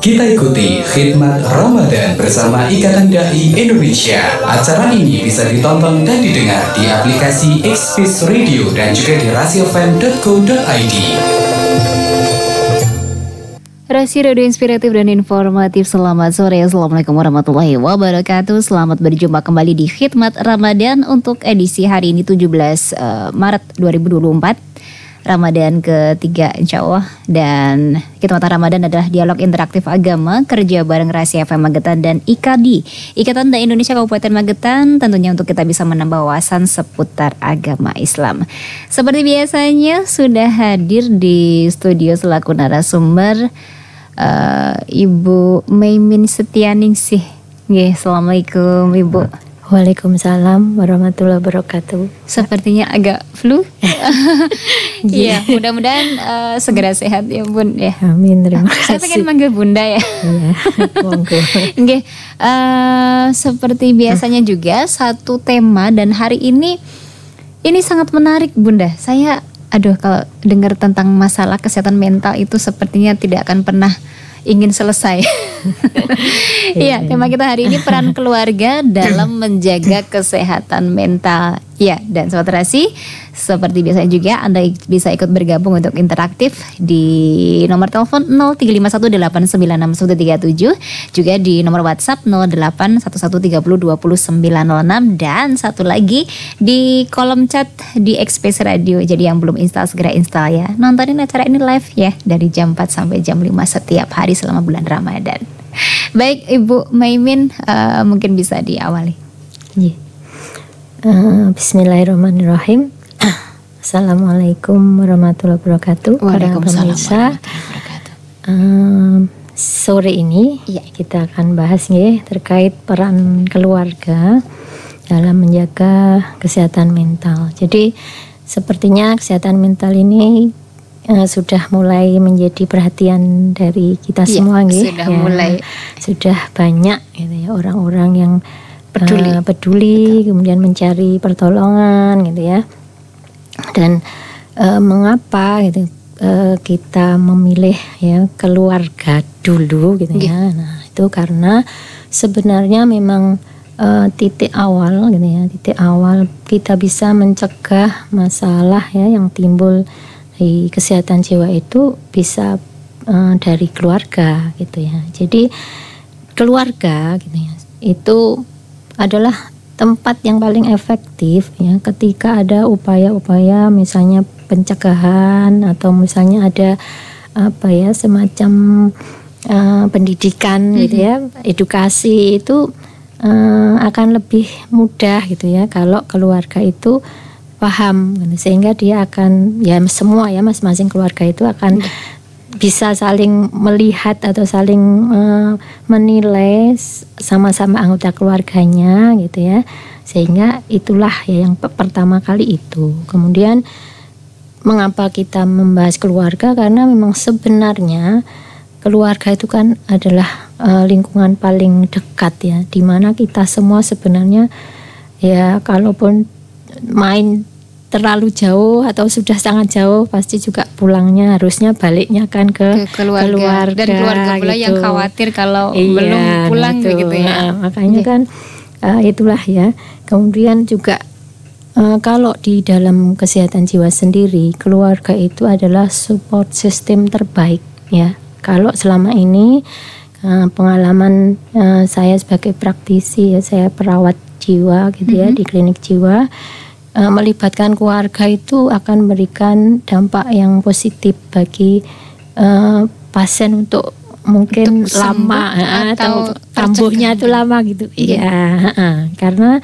Kita ikuti khidmat Ramadan bersama Ikatan Dai Indonesia. Acara ini bisa ditonton dan didengar di aplikasi Xpeace Radio dan juga di rasiofm.co.id. Rasi Radio Inspiratif dan Informatif. Selamat sore, Assalamualaikum warahmatullahi wabarakatuh. Selamat berjumpa kembali di Khidmat Ramadan untuk edisi hari ini 17 Maret 2024, Ramadan ketiga insya Allah. Dan Khidmat Ramadan adalah dialog interaktif agama kerja bareng Rasi FM Magetan dan IKADI, Ikatan Dai Indonesia Kabupaten Magetan, tentunya untuk kita bisa menambah wawasan seputar agama Islam. Seperti biasanya sudah hadir di studio selaku narasumber Ibu Maimin Setianingsih. Assalamualaikum Ibu. Waalaikumsalam warahmatullahi wabarakatuh. Sepertinya agak flu. Iya, mudah-mudahan segera sehat ya Bun ya. Amin, terima kasih. Saya pengen manggil Bunda ya. Iya, monggo. Seperti biasanya juga satu tema, dan hari ini sangat menarik Bunda. Saya kalau dengar tentang masalah kesehatan mental itu sepertinya tidak akan pernah ingin selesai. Iya, tema kita hari ini peran keluarga dalam menjaga kesehatan mental. Ya, dan Sobat Rasi, seperti biasanya juga Anda bisa ikut bergabung untuk interaktif di nomor telepon 0351896137, juga di nomor WhatsApp 0811302906, dan satu lagi di kolom chat di Xpeace Radio. Jadi yang belum install segera install ya. Nontonin acara ini live ya dari jam 4 sampai jam 5 setiap hari selama bulan Ramadan. Baik Ibu Maimin, mungkin bisa diawali. Yeah. Bismillahirrahmanirrahim. Assalamualaikum warahmatullahi wabarakatuh. Waalaikumsalam warahmatullahi wabarakatuh. Sore ini kita akan bahas terkait peran keluarga dalam menjaga kesehatan mental. Jadi sepertinya kesehatan mental ini sudah mulai menjadi perhatian dari kita semua, sudah banyak orang-orang yang peduli, kemudian mencari pertolongan dan mengapa kita memilih keluarga dulu Nah, itu karena sebenarnya memang titik awal kita bisa mencegah masalah yang timbul di kesehatan jiwa itu bisa dari keluarga Jadi keluarga itu adalah tempat yang paling efektif ketika ada upaya-upaya misalnya pencegahan atau misalnya ada semacam pendidikan edukasi itu akan lebih mudah kalau keluarga itu paham sehingga dia akan semua masing-masing keluarga itu akan bisa saling melihat atau saling menilai sama-sama anggota keluarganya sehingga itulah yang pertama kali itu. Kemudian mengapa kita membahas keluarga, karena memang sebenarnya keluarga itu kan adalah lingkungan paling dekat di mana kita semua sebenarnya kalaupun main terlalu jauh atau sudah sangat jauh pasti juga pulangnya harusnya baliknya kan ke keluarga dan keluarga pula yang khawatir kalau belum pulang makanya kan itulah kemudian juga kalau di dalam kesehatan jiwa sendiri keluarga itu adalah support system terbaik kalau selama ini pengalaman saya sebagai praktisi saya perawat jiwa di klinik jiwa, melibatkan keluarga itu akan memberikan dampak yang positif bagi pasien untuk mungkin lama atau kambuhnya itu lama karena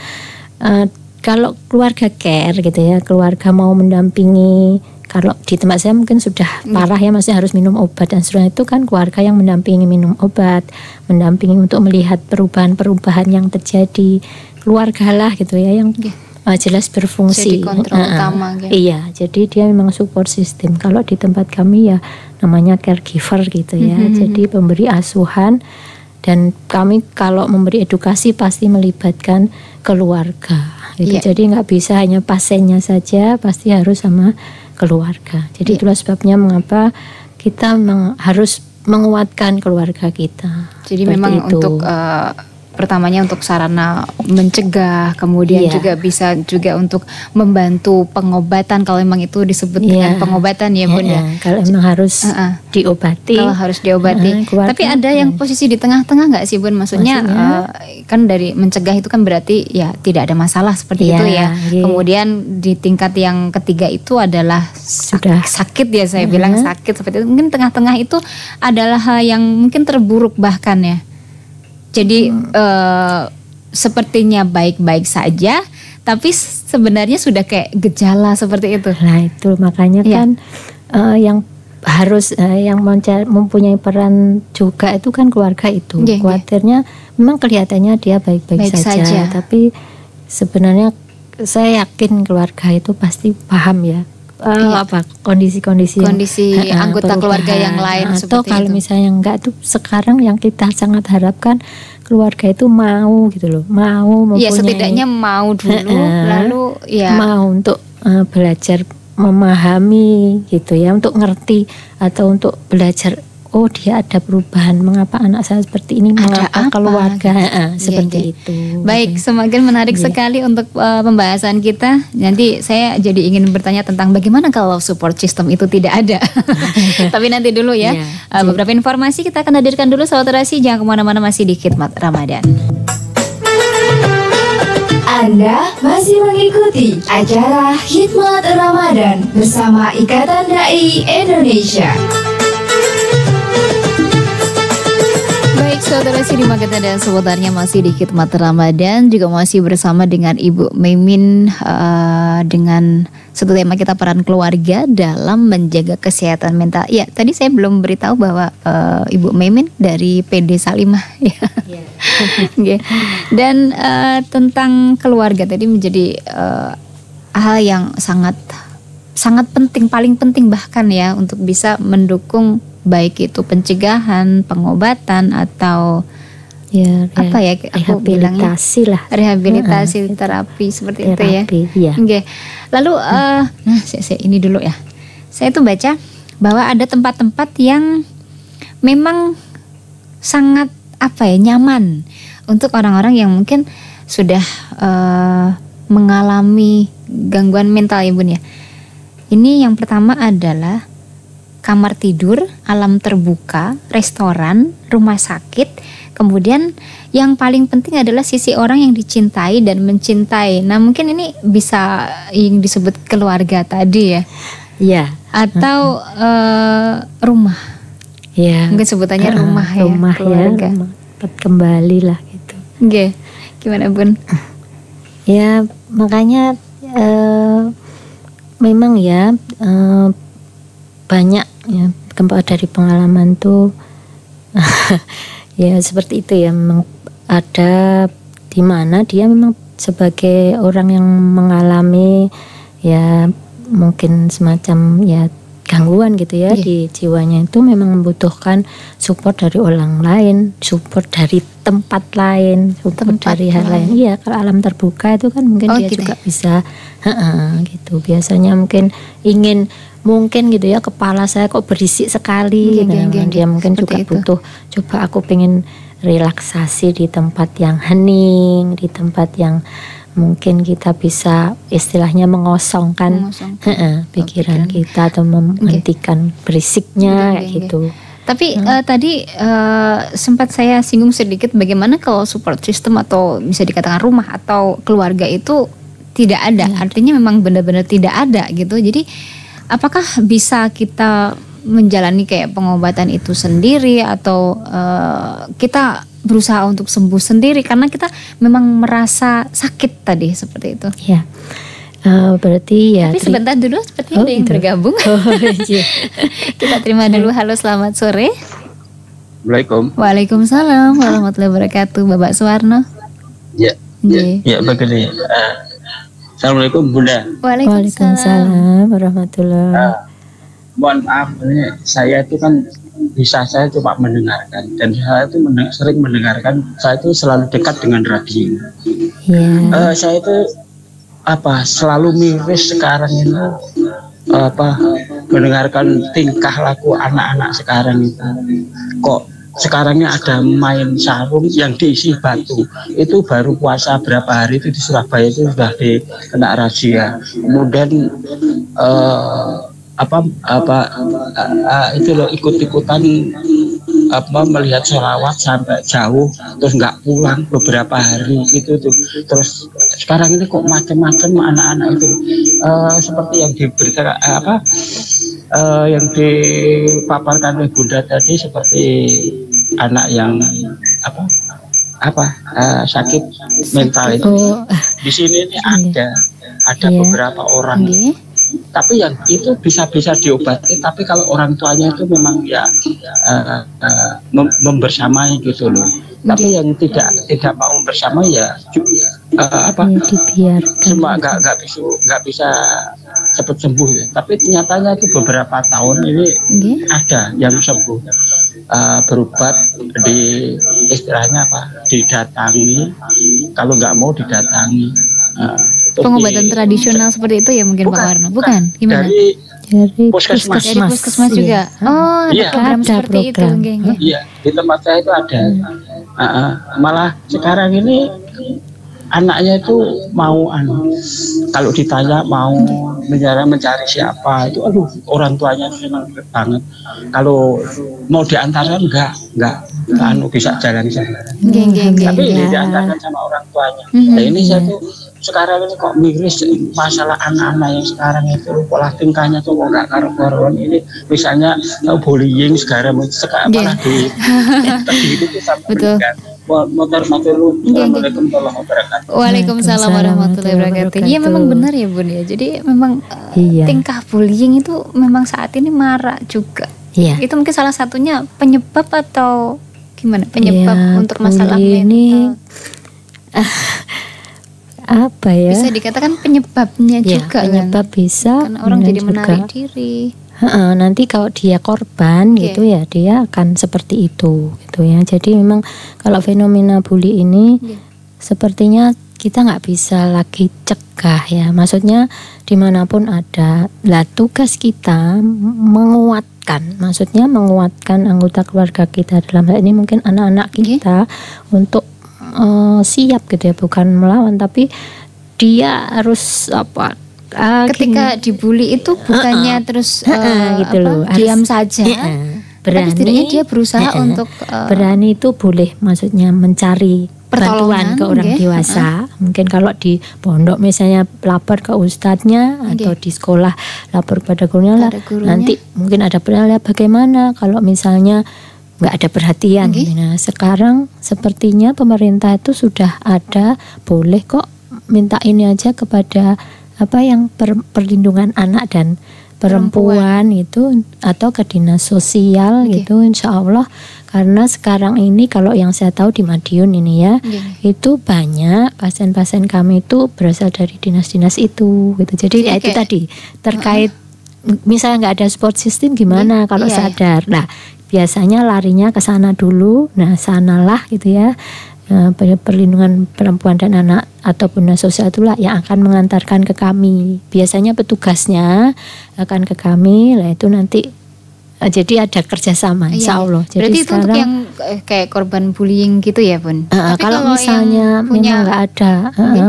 kalau keluarga care keluarga mau mendampingi. Kalau di tempat saya mungkin sudah parah masih harus minum obat dan seterusnya, itu kan keluarga yang mendampingi minum obat, mendampingi untuk melihat perubahan-perubahan yang terjadi. Keluarga lah yang jelas berfungsi. Jadi kontrol utama Iya, jadi dia memang support system. Kalau di tempat kami namanya caregiver jadi pemberi asuhan, dan kami kalau memberi edukasi pasti melibatkan keluarga Jadi nggak bisa hanya pasiennya saja, pasti harus sama keluarga. Jadi itulah sebabnya mengapa kita memang harus menguatkan keluarga kita. Jadi Seperti memang itu. untuk pertamanya untuk sarana mencegah, kemudian Iya. juga bisa juga untuk membantu pengobatan kalau memang itu disebut dengan Iya. pengobatan ya Bun ya. Kalau emang harus diobati. Kalau harus diobati. keluarga, Tapi ada yang posisi di tengah-tengah nggak sih Bun? Maksudnya kan dari mencegah itu kan berarti ya tidak ada masalah seperti Iya, itu ya. iya. Kemudian di tingkat yang ketiga itu adalah Sudah. sakit ya, saya bilang sakit seperti itu. Mungkin tengah-tengah itu adalah hal yang mungkin terburuk bahkan ya. Jadi sepertinya baik-baik saja, tapi sebenarnya sudah kayak gejala seperti itu. Nah itu makanya Iya. kan yang harus yang mempunyai peran juga itu kan keluarga itu. Iya, iya. Khawatirnya memang kelihatannya dia baik-baik Baik saja. tapi sebenarnya saya yakin keluarga itu pasti paham ya. Kondisi-kondisi anggota keluarga yang lain atau seperti kalau itu. misalnya enggak tuh sekarang yang kita sangat harapkan keluarga itu mau gitu loh, mau mempunyai Ya setidaknya mau dulu, lalu ya mau untuk belajar memahami gitu ya, untuk ngerti atau untuk belajar oh dia ada perubahan, mengapa anak saya seperti ini, mengapa apa? keluarga seperti iya. itu. Baik, semakin menarik sekali untuk pembahasan kita. Nanti saya jadi ingin bertanya tentang bagaimana kalau support system itu tidak ada. Tapi nanti dulu ya. Iya. Beberapa informasi kita akan hadirkan dulu Sahabat Terasi. Jangan kemana-mana, masih di Khidmat Ramadan. Anda masih mengikuti acara Khidmat Ramadan bersama Ikatan Dai Indonesia. Baik Saudara Simak kita dan seputarnya masih di Khidmat Ramadan, juga masih bersama dengan Ibu Maimin dengan satu tema kita, peran keluarga dalam menjaga kesehatan mental. Ya, tadi saya belum beritahu bahwa Ibu Maimin dari PD Salimah ya. Okay. Dan tentang keluarga tadi menjadi hal yang sangat penting, paling penting bahkan ya, untuk bisa mendukung baik itu pencegahan, pengobatan atau Ya, apa ya, aku bilangnya rehabilitasi lah. rehabilitasi, terapi seperti Terapi, itu ya. iya. Oke. Lalu nah saya ini dulu ya. Saya tuh baca bahwa ada tempat-tempat yang memang sangat nyaman untuk orang-orang yang mungkin sudah mengalami gangguan mental ya Bun ya. Ini yang pertama adalah kamar tidur, alam terbuka, restoran, rumah sakit. Kemudian yang paling penting adalah sisi orang yang dicintai dan mencintai. Nah mungkin ini bisa yang disebut keluarga tadi ya. Iya. Atau rumah. Ya. Mungkin sebutannya rumah ya. Rumah keluarga. ya. Rumah. Kembali lah gitu. Oke. Gimana Bun? Ya makanya memang ya banyak ya dari pengalaman tuh ya seperti itu ya, memang ada di mana dia memang sebagai orang yang mengalami ya mungkin semacam ya gangguan gitu ya di jiwanya, itu memang membutuhkan support dari orang lain, support dari tempat lain, support dari hal lain. Iya, kalau alam terbuka itu kan mungkin dia gitu juga bisa gitu. Biasanya mungkin gitu ya, kepala saya kok berisik sekali, dia mungkin juga butuh, coba aku pengen relaksasi di tempat yang hening, di tempat yang mungkin kita bisa istilahnya mengosongkan pikiran kita atau menghentikan berisiknya gitu. Tapi tadi sempat saya singgung sedikit bagaimana kalau support system atau bisa dikatakan rumah atau keluarga itu tidak ada. Artinya memang benar-benar tidak ada gitu. Jadi apakah bisa kita menjalani kayak pengobatan itu sendiri atau kita berusaha untuk sembuh sendiri karena kita memang merasa sakit tadi seperti itu? Ya, berarti ya. Tapi sebentar dulu, seperti ada yang bergabung. Kita terima dulu. Halo, selamat sore. Assalamualaikum. Waalaikumsalam warahmatullahi wabarakatuh, Bapak Suwarno. Ya, begini. Assalamualaikum Bunda. Waalaikumsalam warahmatullahi. Mohon maaf, saya itu kan saya cuma mendengarkan, dan saya itu sering mendengarkan. Saya itu selalu dekat dengan radio. Saya itu selalu miris sekarang ini mendengarkan tingkah laku anak-anak sekarang itu. Kok sekarangnya ada main sarung yang diisi batu, itu baru puasa berapa hari itu di Surabaya itu sudah kena razia. Kemudian itu loh ikut-ikutan melihat sholawat sampai jauh terus nggak pulang beberapa hari gitu tuh. Terus sekarang ini kok macam-macam anak-anak itu seperti yang diberikan yang dipaparkan oleh Bunda tadi, seperti anak yang sakit mental itu. Di sini ini ada beberapa orang. Tapi yang itu bisa diobati, tapi kalau orang tuanya itu memang membersamai gitu loh. Tapi yang tidak mau bersama dibiarkan. Cuma nggak bisa cepat sembuh ya. Tapi nyatanya itu beberapa tahun ini ada yang sembuh, berobat di istilahnya didatangi, kalau nggak mau didatangi. Pengobatan tradisional seperti itu ya mungkin Pak Warno, bukan? Gimana? Dari puskesmas juga. Oh, ada program seperti itu. Iya, di tempat saya itu ada. Malah sekarang ini anaknya itu mau kalau ditanya mau mencari siapa itu, orang tuanya senang banget. Kalau mau diantarkan enggak bisa jalan sana. Tapi ini diantarkan sama orang tuanya. Nah ini saya tuh sekarang ini kok miris masalah anak-anak yang sekarang itu pola tingkahnya tuh kok nggak karu-karuan. Ini misalnya bullying segala malah itu sampai motor lu. Assalamualaikum warahmatullahi wabarakatuh. Waalaikumsalam warahmatullahi wabarakatuh. Iya memang benar ya Bun ya. Jadi memang tingkah bullying itu memang saat ini marak juga. Itu mungkin salah satunya penyebab atau gimana? Penyebab untuk masalah ini apa ya? Bisa dikatakan penyebabnya juga penyebab kan? Bisa. Karena orang jadi menarik diri. Nanti kalau dia korban gitu ya, dia akan seperti itu gitu ya. Jadi memang kalau fenomena bully ini sepertinya kita nggak bisa lagi cegah ya. Maksudnya dimanapun ada, lah tugas kita menguatkan. Maksudnya menguatkan anggota keluarga kita, dalam hal ini mungkin anak-anak kita untuk siap gitu ya, bukan melawan, tapi dia harus ketika dibully itu bukannya terus gitu loh, diam saja. Berani, tapi setidaknya dia berusaha untuk berani itu boleh, maksudnya mencari bantuan ke orang dewasa. Mungkin kalau di pondok misalnya lapor ke ustadznya, atau di sekolah lapor pada gurunya lah. Nanti mungkin ada penilaian bagaimana kalau misalnya nggak ada perhatian. Nah sekarang sepertinya pemerintah itu sudah ada, boleh kok minta ini aja kepada yang perlindungan anak dan perempuan itu, atau ke dinas sosial gitu, insya Allah. Karena sekarang ini kalau yang saya tahu di Madiun ini ya, itu banyak pasien-pasien kami itu berasal dari dinas-dinas itu gitu. Jadi itu tadi terkait misalnya nggak ada support system gimana kalau sadar. Nah biasanya larinya ke sana dulu. Nah sanalah gitu ya, perlindungan perempuan dan anak atau dinas sosial itulah yang akan mengantarkan ke kami. Biasanya petugasnya akan ke kami, lah itu nanti jadi ada kerjasama, insya Allah. Jadi berarti sekarang, itu untuk yang kayak korban bullying gitu ya Bun? Tapi kalau misalnya memang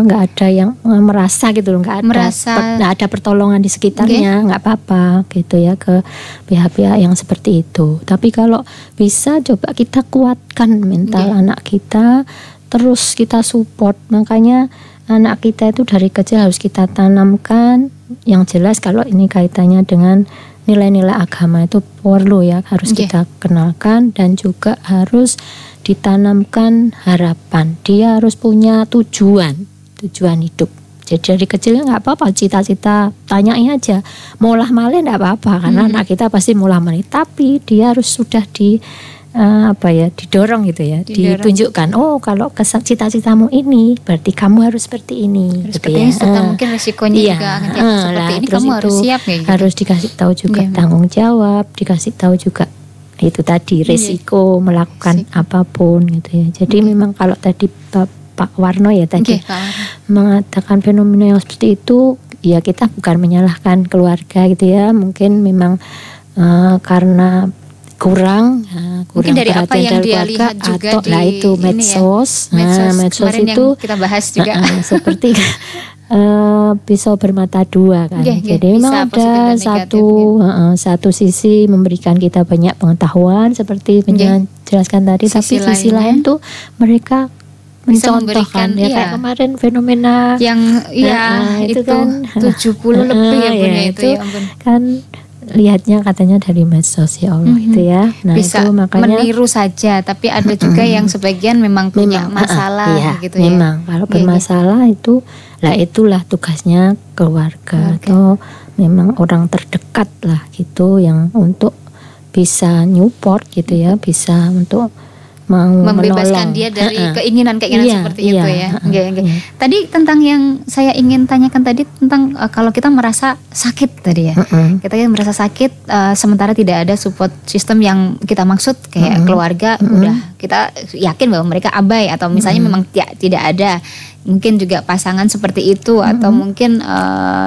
nggak ada yang merasa gitu loh, nggak ada pertolongan di sekitarnya, nggak apa-apa gitu ya ke pihak-pihak yang seperti itu. Tapi kalau bisa coba kita kuatkan mental anak kita, terus kita support. Makanya anak kita itu dari kecil harus kita tanamkan yang jelas. Kalau ini kaitannya dengan nilai-nilai agama itu perlu ya, harus kita kenalkan, dan juga harus ditanamkan harapan. Dia harus punya tujuan hidup. Jadi dari kecilnya nggak apa-apa, cita-cita tanyain aja, maulah malih nggak apa-apa, karena anak kita pasti maulah malih. Tapi dia harus sudah didorong gitu ya, ditunjukkan, oh kalau cita-citamu ini berarti kamu harus seperti ini gitu ya. Mungkin resikonya juga seperti ini, kamu harus siap ya gitu. Harus dikasih tahu juga tanggung jawab, dikasih tahu juga itu tadi resiko melakukan apapun gitu ya. Jadi memang kalau tadi Pak Warno ya tadi mengatakan fenomena yang seperti itu, ya kita bukan menyalahkan keluarga gitu ya, mungkin memang karena kurang mungkin dari apa yang dia keluarga, lihat juga atau di itu medsos, medsos itu yang kita bahas juga seperti pisau bermata dua kan. Jadi memang ada satu sisi memberikan kita banyak pengetahuan seperti menjelaskan tadi, tapi sisi lain tuh mereka mencontohkan kayak kemarin fenomena yang itu kan 70 lebih ya punya itu ya ampun. Kan lihatnya katanya dari medsos, ya Allah itu ya. Nah, bisa itu makanya meniru saja, tapi ada juga yang sebagian memang punya masalah gitu ya. Memang kalau bermasalah itu itulah tugasnya keluarga atau memang orang terdekat lah gitu yang untuk bisa support gitu ya, bisa untuk mau membebaskan dia dari keinginan seperti itu ya. Tadi tentang yang saya ingin tanyakan tadi tentang kalau kita merasa sakit tadi ya. Kita merasa sakit sementara tidak ada support system yang kita maksud kayak keluarga, udah kita yakin bahwa mereka abai atau misalnya memang tidak ada. Mungkin juga pasangan seperti itu atau mungkin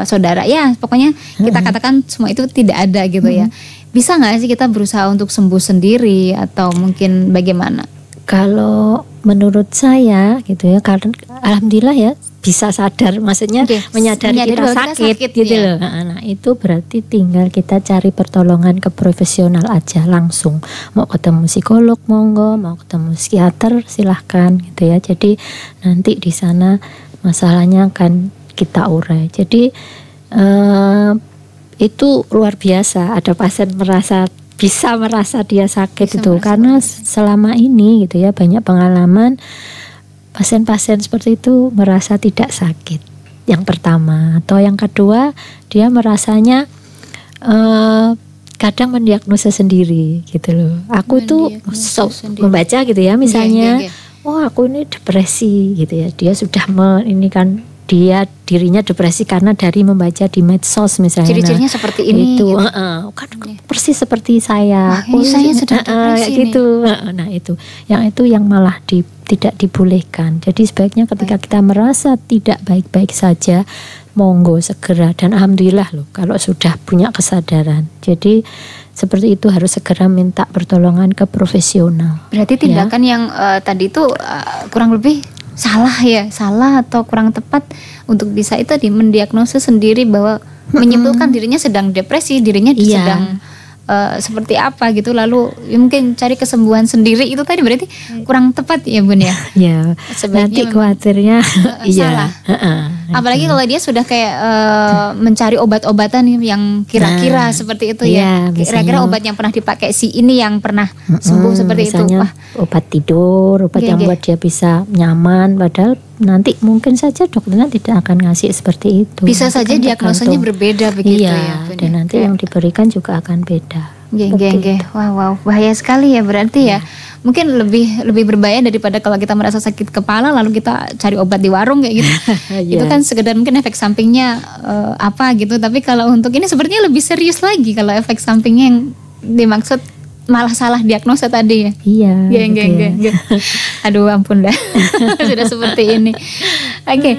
saudara, ya pokoknya kita katakan semua itu tidak ada gitu ya. Bisa nggak sih kita berusaha untuk sembuh sendiri atau mungkin bagaimana? Kalau menurut saya gitu ya, karena alhamdulillah ya bisa sadar, maksudnya menyadari kita sakit gitu loh. Nah itu berarti tinggal kita cari pertolongan ke profesional aja langsung. Mau ketemu psikolog monggo, mau ketemu psikiater silahkan gitu ya. Jadi nanti di sana masalahnya akan kita urai. Jadi itu luar biasa ada pasien bisa merasa dia sakit itu karena selama ini gitu ya banyak pengalaman pasien-pasien seperti itu merasa tidak sakit yang pertama, atau yang kedua dia merasanya kadang mendiagnosa sendiri gitu loh. Aku tuh membaca gitu ya misalnya oh aku ini depresi gitu ya, dia sudah ini kan dirinya depresi karena dari membaca di medsos misalnya. Ciri-cirinya seperti ini itu gitu. Kan persis seperti saya. Saya sedang depresi gitu. Nah itu yang malah tidak dibolehkan. Jadi sebaiknya ketika kita merasa tidak baik-baik saja, monggo segera, dan alhamdulillah loh kalau sudah punya kesadaran. Jadi seperti itu harus segera minta pertolongan ke profesional. Berarti tindakan yang tadi itu kurang lebih salah atau kurang tepat untuk bisa itu mendiagnosis sendiri bahwa menyimpulkan dirinya sedang depresi, dirinya sedang seperti apa gitu, lalu mungkin cari kesembuhan sendiri, itu tadi berarti kurang tepat ya Bun ya. Ya. Nanti khawatirnya salah. Apalagi kalau dia sudah kayak mencari obat-obatan yang kira-kira seperti itu ya. Kira-kira obat yang pernah dipakai si ini yang pernah sembuh seperti itu. Wah, obat tidur, obat yang buat dia bisa nyaman, padahal nanti mungkin saja dokternya tidak akan ngasih seperti itu. Bisa saja diagnosanya berbeda begitu ya. Dan nanti yang diberikan juga akan beda. Wow, bahaya sekali ya berarti ya. Mungkin lebih berbahaya daripada kalau kita merasa sakit kepala lalu kita cari obat di warung kayak gitu. Itu kan sekedar mungkin efek sampingnya apa gitu. Tapi kalau untuk ini sepertinya lebih serius lagi kalau efek sampingnya yang dimaksud malah salah diagnosa tadi ya. Iya. Aduh ampun dah. Sudah seperti ini. Oke,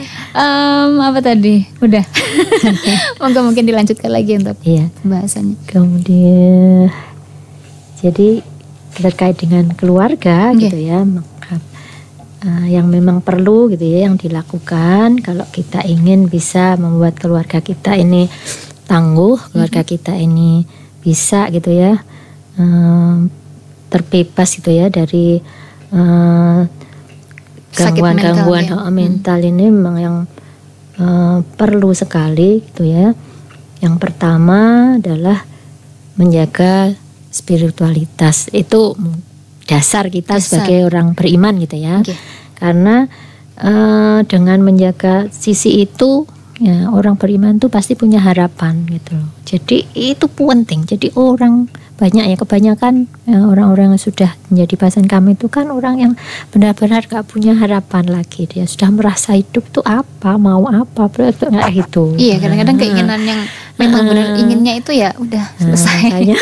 apa tadi? Udah. Mungkin dilanjutkan lagi untuk pembahasannya. Kemudian jadi terkait dengan keluarga gitu ya, maka yang memang perlu gitu ya yang dilakukan kalau kita ingin bisa membuat keluarga kita ini tangguh, keluarga kita ini bisa gitu ya terbebas gitu ya dari gangguan-gangguan mental ini memang yang perlu sekali gitu ya. Yang pertama adalah menjaga spiritualitas, itu dasar kita sebagai orang beriman gitu ya. Karena dengan menjaga sisi itu ya, orang beriman tuh pasti punya harapan gitu loh. Jadi itu penting. Jadi orang banyak ya, kebanyakan orang-orang yang sudah menjadi pasien kami itu kan orang yang benar-benar gak punya harapan lagi. Dia sudah merasa hidup tuh apa, mau apa, nggak gitu. Iya, kadang-kadang keinginan yang memang benar inginnya itu ya udah selesai. Makanya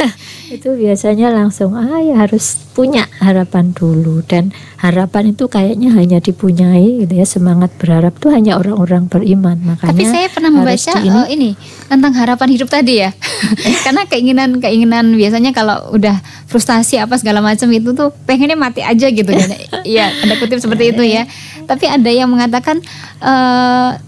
itu biasanya langsung ya harus punya harapan dulu, dan harapan itu kayaknya hanya dipunyai gitu ya, semangat berharap itu hanya orang-orang beriman. Makanya tapi saya pernah membaca ini tentang harapan hidup tadi ya. Karena keinginan biasanya kalau udah frustasi apa segala macam itu tuh pengennya mati aja gitu kan. Iya, ada kutip seperti itu ya. Tapi ada yang mengatakan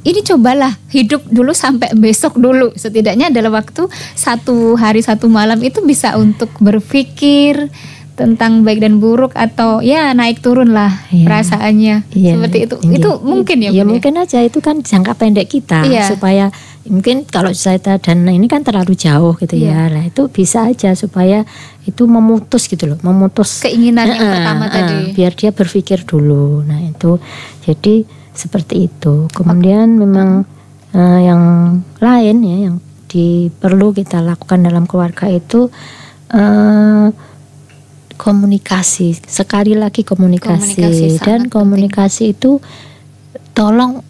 ini cobalah hidup dulu sampai besok dulu, setidaknya dalam waktu 1 hari 1 malam itu bisa untuk berpikir tentang baik dan buruk, atau ya naik turun lah perasaannya seperti itu. Itu mungkin ya? Ya mungkin aja, itu kan jangka pendek kita supaya mungkin kalau saya dan ini kan terlalu jauh gitu ya. Lah itu bisa aja supaya itu memutus gitu loh, memutus keinginan yang pertama tadi. Biar dia berpikir dulu. Nah itu jadi seperti itu. Kemudian memang yang lain ya yang perlu kita lakukan dalam keluarga itu komunikasi. Sekali lagi komunikasi dan komunikasi itu tolong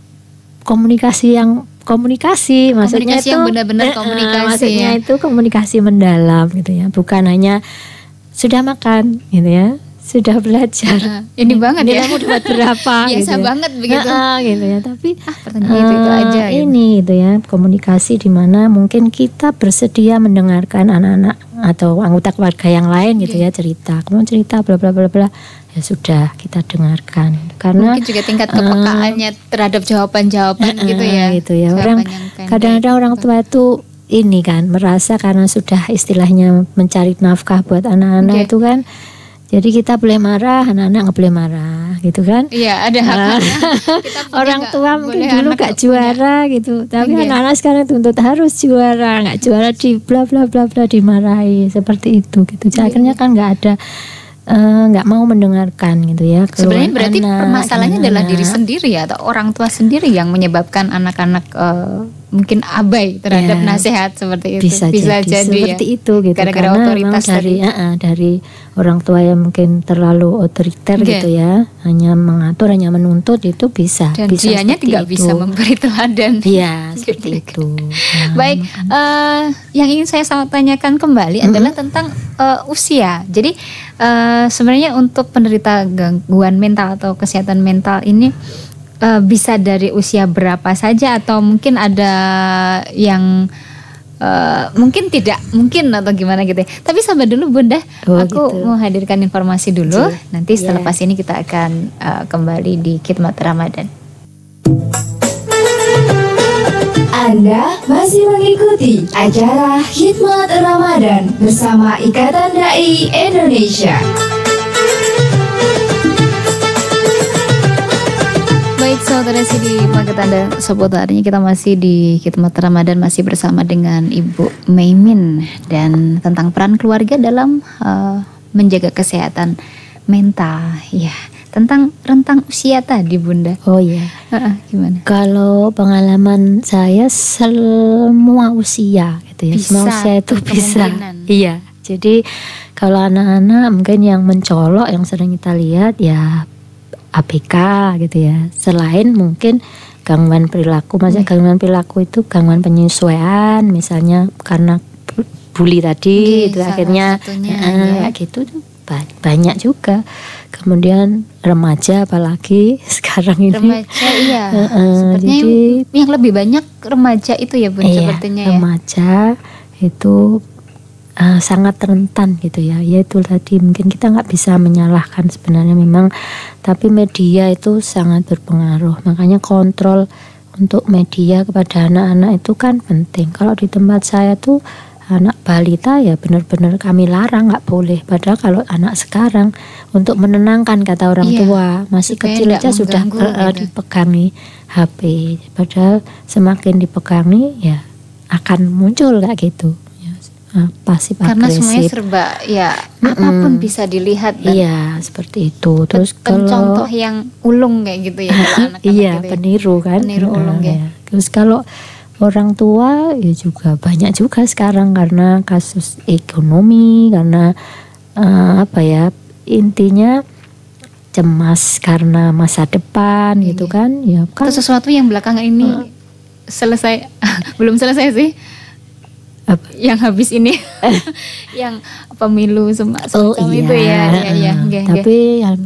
komunikasi maksudnya itu yang benar-benar komunikasi maksudnya itu komunikasi mendalam gitu ya, bukan hanya sudah makan gitu ya, sudah belajar ini banget ya, kamu dapat berapa biasa gitu banget begitu gitu ya, tapi pertanyaan itu aja ini gitu ya, komunikasi di mana mungkin kita bersedia mendengarkan anak-anak atau anggota keluarga yang lain gitu ya, cerita, kemudian cerita bla bla bla bla, ya sudah kita dengarkan, karena mungkin juga tingkat kepekaannya terhadap jawaban-jawaban gitu ya. Orang kadang-kadang orang tua itu ini kan merasa karena sudah istilahnya mencari nafkah buat anak-anak itu kan, jadi kita boleh marah, anak-anak nggak boleh marah gitu kan. Iya, ada haknya. Orang tua mungkin dulu gak juara gitu, tapi anak-anak sekarang tuntut harus juara, nggak juara di bla bla bla bla dimarahi seperti itu gitu. Akhirnya kan nggak ada nggak mau mendengarkan gitu ya. Sebenarnya berarti permasalahannya adalah diri sendiri ya, atau orang tua sendiri yang menyebabkan anak-anak mungkin abai terhadap nasihat seperti itu. Bisa jadi seperti itu gitu. Gara-gara karena otoritas dari orang tua yang mungkin terlalu otoriter gitu ya, hanya mengatur, hanya menuntut, itu bisa. Dan dianya tidak bisa memberi teladan. Iya, seperti itu. Baik, yang ingin saya tanyakan kembali adalah tentang usia. Jadi sebenarnya untuk penderita gangguan mental atau kesehatan mental ini bisa dari usia berapa saja, atau mungkin ada yang mungkin tidak mungkin atau gimana gitu ya. Tapi sabar dulu Bunda, aku mau hadirkan informasi dulu. Nanti selepas ini kita akan kembali di Khidmat Ramadan. Anda masih mengikuti acara Khidmat Ramadan bersama Ikatan Dai Indonesia. Baik saudara Sidi Paket Anda seputarnya, kita masih di Khidmat Ramadan, masih bersama dengan Ibu Maimin, dan tentang peran keluarga dalam menjaga kesehatan mental ya, tentang rentang usia tadi Bunda. Oh iya. Gimana? Kalau pengalaman saya semua usia gitu ya, semua usia itu bisa. Iya. Jadi kalau anak-anak mungkin yang mencolok yang sering kita lihat ya ABK gitu ya. Selain mungkin gangguan perilaku, maksudnya gangguan perilaku itu gangguan penyesuaian, misalnya karena bully tadi itu akhirnya gitu banyak juga. Kemudian remaja apalagi sekarang ini. Remaja iya. Sepertinya jadi, yang lebih banyak remaja itu ya Bun, sepertinya ya. Remaja itu sangat rentan gitu ya. Ya itu tadi mungkin kita nggak bisa menyalahkan sebenarnya memang, tapi media itu sangat berpengaruh. Makanya kontrol untuk media kepada anak-anak itu kan penting. Kalau di tempat saya tuh anak balita ya benar-benar kami larang, nggak boleh. Padahal kalau anak sekarang untuk menenangkan kata orang tua masih kecil aja sudah dipegangi HP. Padahal semakin dipegangi ya akan muncul kayak gitu. Pasif agresif. Karena semuanya serba ya apapun bisa dilihat dan iya seperti itu. Terus kalau contoh yang ulung kayak gitu ya anak-anak iya gitu ya. peniru kan, peniru ulung ya. Terus kalau orang tua ya juga banyak juga sekarang karena kasus ekonomi, karena apa ya, intinya cemas karena masa depan gitu kan ya kan. Itu sesuatu yang belakangan ini selesai belum selesai sih. Apa? Yang habis ini yang pemilu semacam itu ya. Tapi yang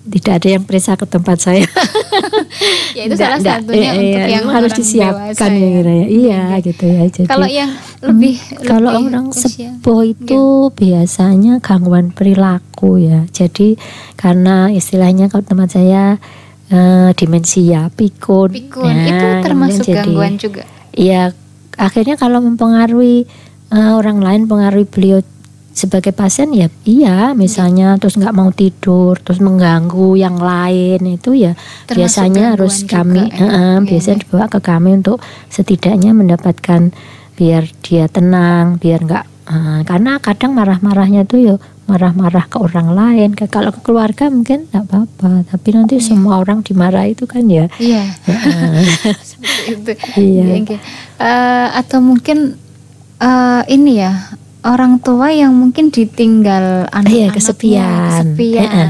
tidak ada yang periksa ke tempat saya. Ya itu salah satunya untuk yang harus disiapkan ya. Iya gitu ya. Jadi kalau yang lebih kalau orang sepuh itu biasanya gangguan perilaku ya. Jadi karena istilahnya kalau tempat saya demensia, pikun itu termasuk gangguan juga. Iya, akhirnya kalau mempengaruhi orang lain, pengaruhi beliau sebagai pasien ya iya, misalnya terus nggak mau tidur, terus mengganggu yang lain, itu ya termasuk biasanya harus kami biasanya dibawa ke kami untuk setidaknya mendapatkan biar dia tenang, biar nggak karena kadang marah-marahnya tuh ya marah-marah ke orang lain. Kalau ke keluarga mungkin nggak apa-apa, tapi nanti semua orang dimarahi itu kan ya. Iya. Seperti itu. Iya. Atau mungkin ini ya, orang tua yang mungkin ditinggal anak-anaknya kesepian.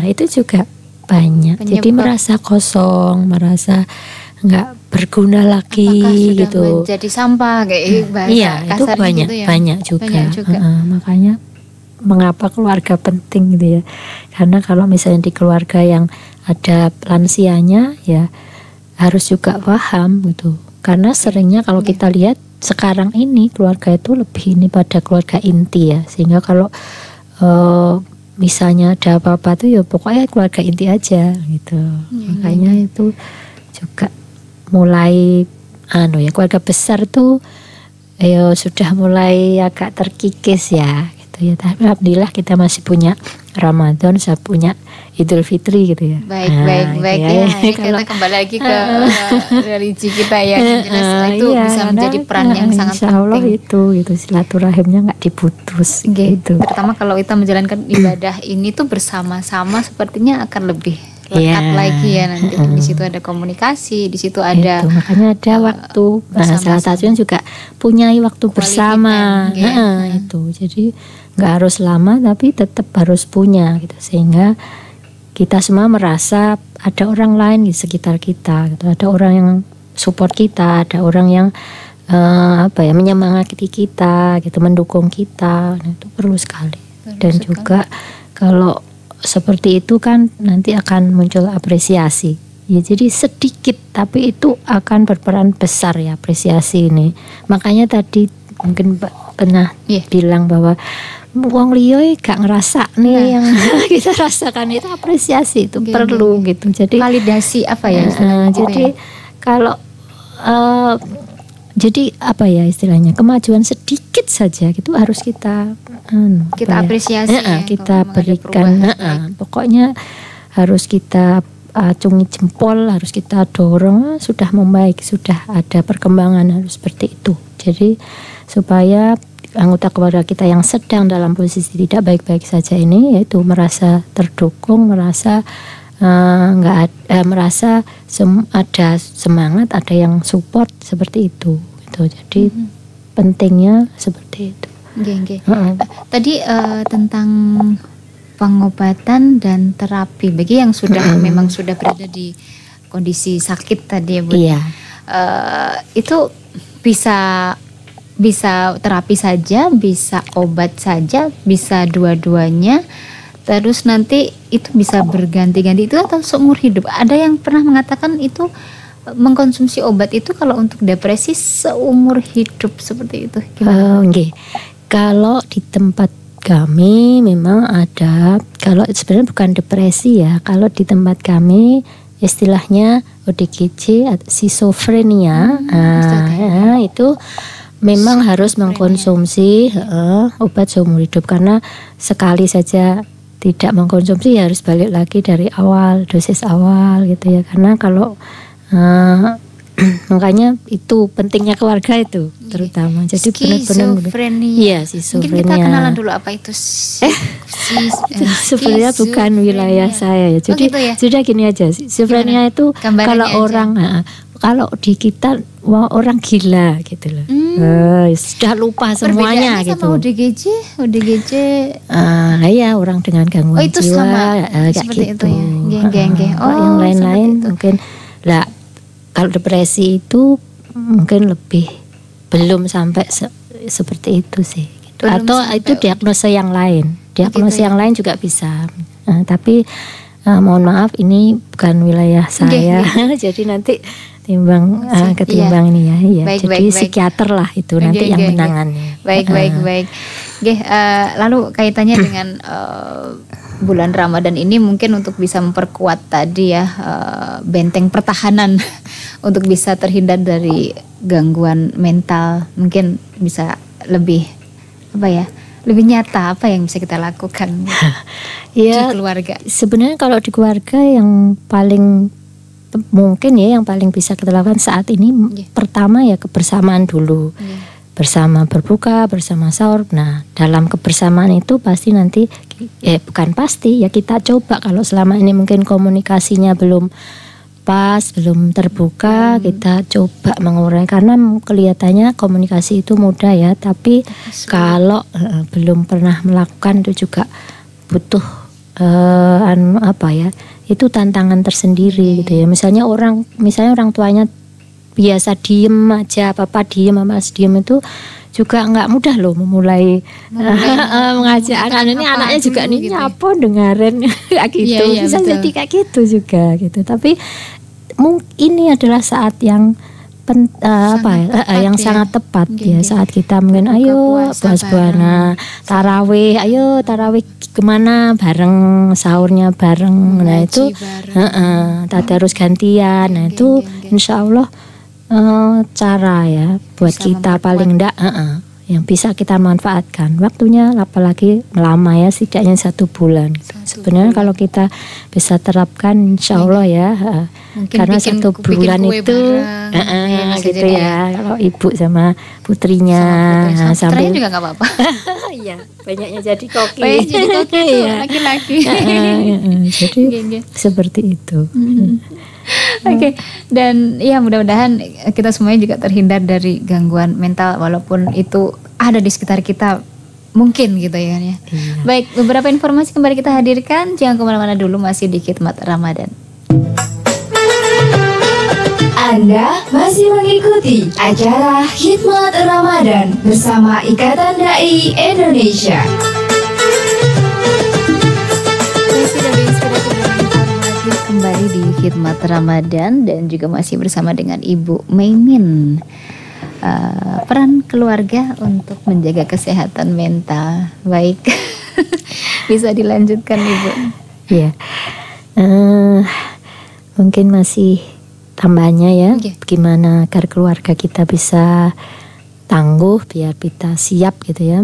Itu juga banyak. Penyebab. Jadi merasa kosong, merasa nggak berguna lagi. Apakah sudah gitu. Menjadi sampah kayak bahasa iya, itu banyak, gitu ya? banyak juga. Banyak juga. Makanya mengapa keluarga penting gitu ya? Karena kalau misalnya di keluarga yang ada lansianya ya harus juga paham gitu. Karena seringnya kalau kita lihat sekarang ini keluarga itu lebih ini pada keluarga inti ya, sehingga kalau misalnya ada apa-apa tuh ya pokoknya keluarga inti aja gitu. Makanya itu juga mulai ya keluarga besar tuh sudah mulai agak terkikis ya gitu ya. Tapi alhamdulillah kita masih punya Ramadan, saya punya Idul Fitri gitu ya. Baik ya. Kita kembali lagi ke religi kita ya. Jelas itu bisa menjadi peran yang sangat insya Allah penting. itu silaturahimnya nggak diputus gitu. Terutama kalau kita menjalankan ibadah ini tuh bersama-sama, sepertinya akan lebih lekat lagi ya nanti. Di situ ada komunikasi, di situ ada makanya ada waktu. Salah satunya juga punya waktu bersama. Itu jadi nggak harus lama tapi tetap harus punya gitu, sehingga kita semua merasa ada orang lain di sekitar kita gitu. Ada orang yang support kita, ada orang yang menyemangati kita gitu, mendukung kita. Nah, itu perlu sekali. Dan juga kalau seperti itu kan nanti akan muncul apresiasi ya, jadi sedikit tapi itu akan berperan besar ya apresiasi ini. Makanya tadi mungkin pernah bilang bahwa wong liya gak ngerasa nih yang kita rasakan itu apresiasi itu perlu gitu. Jadi validasi apa ya jadi kalau jadi apa ya istilahnya, kemajuan sedikit saja gitu harus kita apresiasi kita berikan. Pokoknya harus kita acungi jempol, harus kita dorong. Sudah membaik, sudah ada perkembangan, harus seperti itu. Jadi supaya anggota keluarga kita yang sedang dalam posisi tidak baik-baik saja ini yaitu merasa terdukung, merasa merasa ada semangat, ada yang support seperti itu gitu. Jadi pentingnya seperti itu. Tadi tentang pengobatan dan terapi bagi yang sudah memang sudah berada di kondisi sakit tadi ya Bu. Iya. Itu bisa terapi saja, bisa obat saja, bisa dua-duanya. Terus nanti itu bisa berganti-ganti itu atau seumur hidup. Ada yang pernah mengatakan itu mengkonsumsi obat itu kalau untuk depresi seumur hidup seperti itu. Kalau di tempat kami memang ada, kalau sebenarnya bukan depresi ya, kalau di tempat kami istilahnya ODGJ, schizofrenia, itu memang harus mengkonsumsi obat seumur hidup, karena sekali saja tidak mengkonsumsi ya harus balik lagi dari awal, dosis awal gitu ya. Karena kalau makanya itu pentingnya keluarga itu terutama. Jadi benar-benar iya, schizofrenia. Mungkin kita kenalan dulu apa itu sebenarnya bukan wilayah saya ya. Jadi sudah gini aja, schizofrenia itu kalau orang kalau di kita orang gila gitu loh. Sudah lupa semuanya gitu. Sama ODGJ. Ya orang dengan gangguan itu jiwa sama, seperti gitu. Ya. Yang lain-lain mungkin kalau depresi itu mungkin lebih belum sampai seperti itu sih. Belum Atau sampai itu diagnosa yang lain. Diagnosa gitu ya? yang lain juga bisa. Tapi mohon maaf ini bukan wilayah saya. Jadi nanti ketimbang ini ya. Baik, jadi baik. psikiater lah itu nanti yang menangani. Baik. Lalu kaitannya dengan bulan Ramadan ini mungkin untuk bisa memperkuat tadi ya benteng pertahanan untuk bisa terhindar dari gangguan mental, mungkin bisa lebih lebih nyata apa yang bisa kita lakukan di keluarga. Sebenarnya kalau di keluarga yang paling mungkin ya yang paling bisa kita lakukan saat ini pertama ya kebersamaan dulu. Bersama berbuka, bersama sahur. Nah, dalam kebersamaan itu pasti nanti bukan pasti ya kita coba kalau selama ini mungkin komunikasinya belum pas, belum terbuka, kita coba mengurai karena kelihatannya komunikasi itu mudah ya, tapi kalau belum pernah melakukan itu juga butuh itu tantangan tersendiri gitu ya. Misalnya orang tuanya biasa diem aja, papa diem, mama diem itu juga nggak mudah loh memulai mengajak anak ini anaknya juga nih gitu apa dengerin kayak gitu bisa betul. jadi kayak gitu juga gitu. Tapi ini adalah saat yang sangat tepat ya saat kita mungkin ayo puasa tarawih, ayo tarawih kemana bareng, sahurnya bareng, nah itu tadarus gantian, nah itu insya Allah cara ya buat bisa kita paling enggak yang bisa kita manfaatkan waktunya, apalagi lama ya setidaknya 1 bulan. Sebenarnya kalau kita bisa terapkan insya Allah ya karena 1 bulan itu gitu ya kalau ibu sama putrinya putranya juga nggak apa-apa. Iya banyaknya jadi koki laki-laki. Jadi seperti itu. Oke. Dan ya mudah-mudahan kita semuanya juga terhindar dari gangguan mental walaupun itu ada di sekitar kita mungkin gitu ya. Iya. Baik, beberapa informasi kembali kita hadirkan. Jangan kemana-mana dulu, masih di Khidmat Ramadan. Anda masih mengikuti acara Khidmat Ramadan bersama Ikatan Dai Indonesia. Kembali di Khidmat Ramadan dan juga masih bersama dengan Ibu Maimin. Peran keluarga untuk menjaga kesehatan mental. Baik, bisa dilanjutkan Ibu. Iya, mungkin masih tambahannya ya, bagaimana agar keluarga kita bisa tangguh, biar kita siap gitu ya,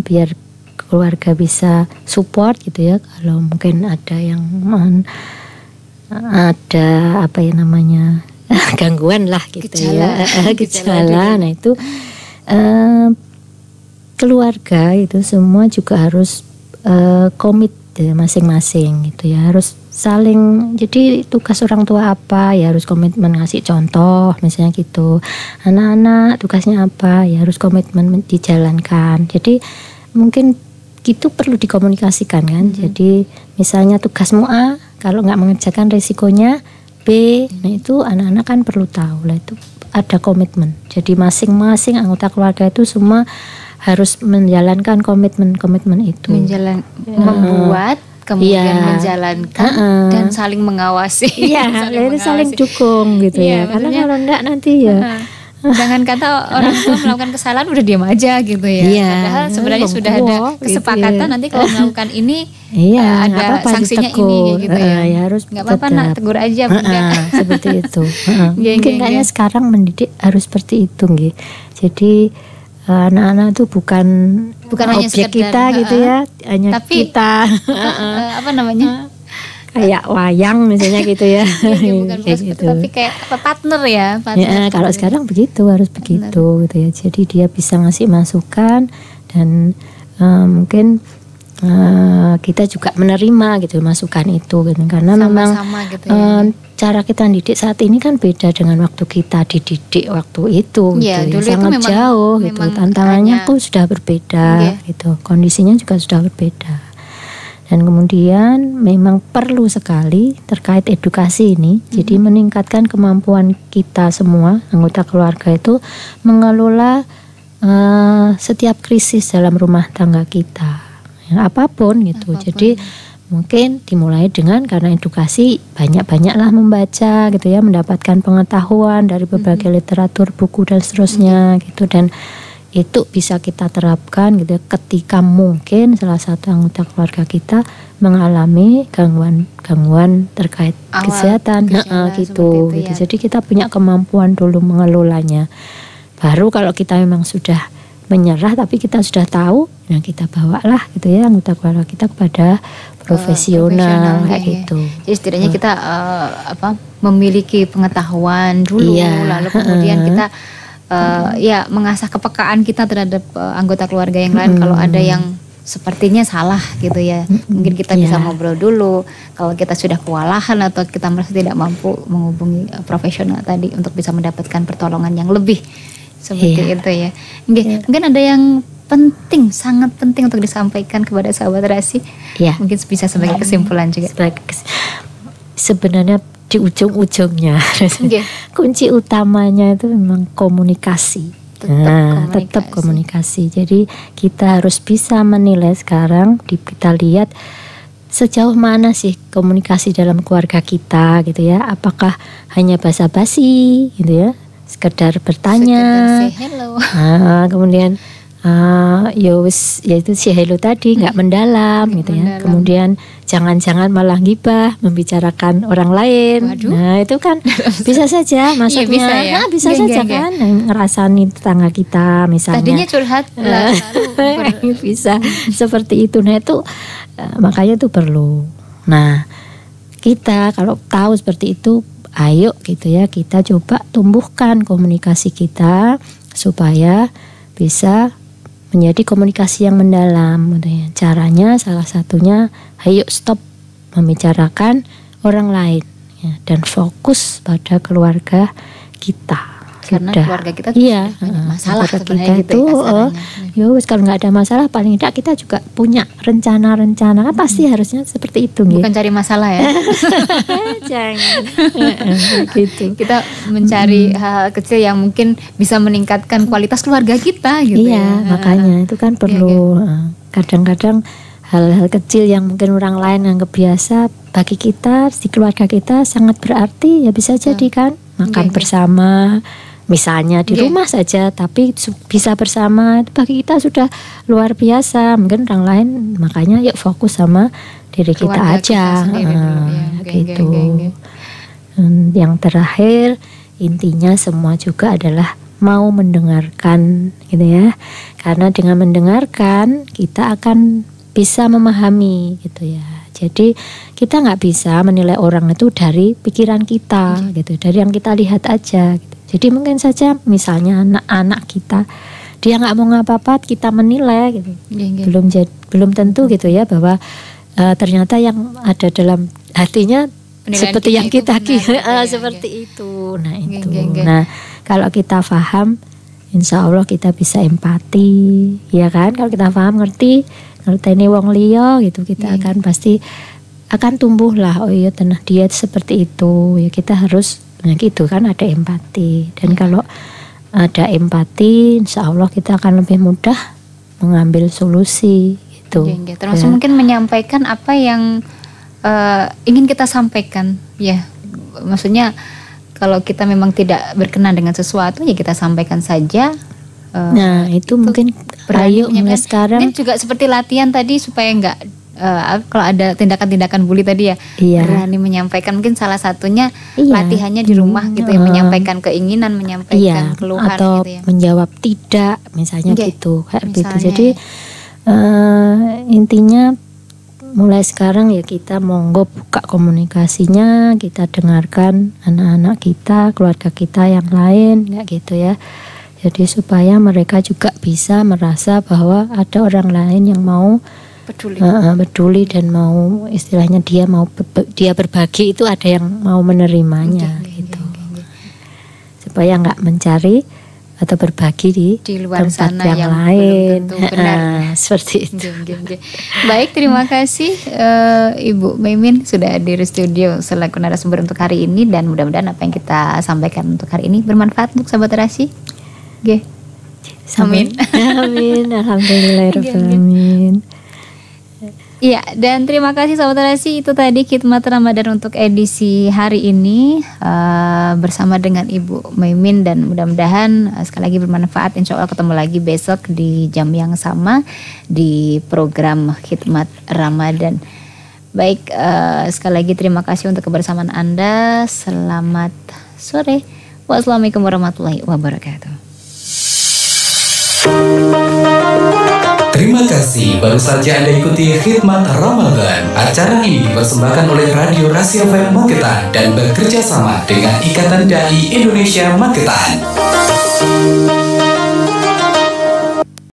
biar keluarga bisa support gitu ya. Kalau mungkin ada yang ada gangguan lah gitu gejala. Nah itu keluarga itu semua juga harus komit masing-masing gitu ya, harus saling. Jadi tugas orang tua apa ya harus komitmen ngasih contoh misalnya gitu, anak-anak tugasnya apa ya harus komitmen dijalankan. Jadi mungkin itu perlu dikomunikasikan kan. Jadi misalnya tugasmu A, kalau nggak mengerjakan resikonya B, nah itu anak-anak kan perlu tahu lah, itu ada komitmen. Jadi masing-masing anggota keluarga itu semua harus menjalankan komitmen itu. Membuat, kemudian menjalankan dan saling mengawasi. Iya, saling dukung gitu ya. Karena kalau enggak nanti ya. Jangan kata orang tua melakukan kesalahan udah diam aja gitu ya. Padahal sebenarnya sudah ada kesepakatan gitu ya. Nanti kalau melakukan ini ada sanksinya ini gitu ya. Harus nggak apa-apa nak, tegur aja bunda. Seperti itu. Mungkin kayaknya sekarang mendidik harus seperti itu nggih. Jadi anak-anak itu bukan hanya objek sekedar, kita gitu ya, hanya tapi, kita kayak wayang misalnya gitu ya. Bukan gitu. Tapi kayak partner ya. Kalau sekarang begitu, harus begitu gitu ya. Jadi dia bisa ngasih masukan dan mungkin kita juga menerima gitu masukan itu gitu. Karena memang gitu ya. Cara kita didik saat ini kan beda dengan waktu kita dididik waktu itu gitu. Sangat itu jauh gitu. Tantangannya pun sudah berbeda gitu. Kondisinya juga sudah berbeda. Dan kemudian memang perlu sekali terkait edukasi ini. Jadi meningkatkan kemampuan kita semua anggota keluarga itu mengelola setiap krisis dalam rumah tangga kita, ya, apapun gitu. Jadi mungkin dimulai dengan karena edukasi, banyak-banyaklah membaca gitu ya, mendapatkan pengetahuan dari berbagai literatur, buku dan seterusnya gitu, dan itu bisa kita terapkan gitu ya, ketika mungkin salah satu anggota keluarga kita mengalami gangguan terkait kesehatan gitu. Ya. Jadi kita punya kemampuan dulu mengelolanya. Baru kalau kita memang sudah menyerah tapi kita sudah tahu, nah kita bawalah gitu ya anggota keluarga kita kepada profesional kayak gitu. Jadi setidaknya kita memiliki pengetahuan dulu, lalu kemudian kita ya mengasah kepekaan kita terhadap anggota keluarga yang lain. Kalau ada yang sepertinya salah gitu ya, mungkin kita bisa ngobrol dulu. Kalau kita sudah kewalahan atau kita merasa tidak mampu, menghubungi profesional tadi untuk bisa mendapatkan pertolongan yang lebih seperti itu ya. Mungkin ada yang penting, sangat penting untuk disampaikan kepada sahabat Rasi. Mungkin bisa sebagai kesimpulan juga. Sebenarnya di ujung-ujungnya kunci utamanya itu memang komunikasi. Tetap komunikasi. Jadi kita harus bisa menilai sekarang, kita lihat sejauh mana sih komunikasi dalam keluarga kita gitu ya. Apakah hanya basa-basi gitu ya, sekedar bertanya, say hello. Kemudian ya itu si hello tadi nggak mendalam gitu ya. Kemudian jangan-jangan malah gibah, membicarakan orang lain. Nah itu kan bisa saja masuknya, bisa saja kan ngerasani tetangga kita misalnya. Tadinya curhat lalu bisa seperti itu. Nah itu makanya itu perlu. Nah kita kalau tahu seperti itu, ayo gitu ya, kita coba tumbuhkan komunikasi kita supaya bisa menjadi komunikasi yang mendalam gitu ya. Caranya salah satunya, ayo stop membicarakan orang lain ya, dan fokus pada keluarga kita. Karena keluarga kita banyak masalah kita itu kalau nggak ada masalah paling tidak kita juga punya rencana-rencana kan pasti harusnya seperti itu. Bukan cari masalah ya. Jangan gitu. Kita mencari hal kecil yang mungkin bisa meningkatkan kualitas keluarga kita gitu. Makanya itu kan perlu. Kadang-kadang hal-hal kecil yang mungkin orang lain anggap biasa, bagi kita di keluarga kita sangat berarti ya. Bisa jadi kan makan bersama misalnya di rumah saja, tapi bisa bersama, itu bagi kita sudah luar biasa. Mungkin orang lain, makanya yuk fokus sama diri kita aja gitu. Yang terakhir, intinya semua juga adalah mau mendengarkan gitu ya. Karena dengan mendengarkan kita akan bisa memahami gitu ya. Jadi kita nggak bisa menilai orang itu dari pikiran kita gitu, dari yang kita lihat aja gitu. Jadi mungkin saja misalnya anak-anak kita dia nggak mau ngapa-apa, kita menilai gitu. Belum tentu gitu ya bahwa ternyata yang ada dalam hatinya penilaian seperti yang kita kira seperti itu. Nah itu. Nah kalau kita paham, insya Allah kita bisa empati, ya kan? Kalau kita paham, ngerti ini wong liya gitu, kita akan pasti akan tumbuh lah. Oh iya, tenang dia seperti itu. Ya kita harus gitu kan, ada empati. Dan kalau ada empati, insya Allah kita akan lebih mudah mengambil solusi gitu. Termasuk mungkin menyampaikan apa yang ingin kita sampaikan. Ya, maksudnya kalau kita memang tidak berkenan dengan sesuatu, ya kita sampaikan saja. Nah itu mungkin ayo mulai sekarang. Ini juga seperti latihan tadi supaya enggak kalau ada tindakan-tindakan bully tadi ya, berani menyampaikan. Mungkin salah satunya latihannya di rumah gitu ya, menyampaikan keinginan, menyampaikan keluhan atau gitu ya, menjawab tidak misalnya gitu kayak gitu. Jadi intinya mulai sekarang ya kita monggo buka komunikasinya, kita dengarkan anak-anak kita, keluarga kita yang lain kayak gitu ya. Jadi supaya mereka juga bisa merasa bahwa ada orang lain yang mau peduli dan mau istilahnya dia berbagi, itu ada yang mau menerimanya gitu. Supaya nggak mencari atau berbagi di luar tempat sana yang lain. Belum tentu benar. Seperti itu. Baik, terima kasih Ibu Maimin sudah hadir di studio selaku narasumber untuk hari ini, dan mudah-mudahan apa yang kita sampaikan untuk hari ini bermanfaat untuk sahabat Rasi. Amin. Amin. Alhamdulillahirrahmanirrahim. Iya, dan terima kasih Sahabat Terasi, itu tadi khidmat Ramadan untuk edisi hari ini bersama dengan Ibu Maimin, dan mudah-mudahan sekali lagi bermanfaat. Insya Allah ketemu lagi besok di jam yang sama di program khidmat Ramadan. Baik, sekali lagi terima kasih untuk kebersamaan Anda. Selamat sore. Wassalamualaikum warahmatullahi wabarakatuh. Terima kasih, baru saja Anda ikuti khidmat Ramadan. Acara ini dipersembahkan oleh Radio Rasi FM Magetan dan bekerja sama dengan Ikatan Dai Indonesia Magetan.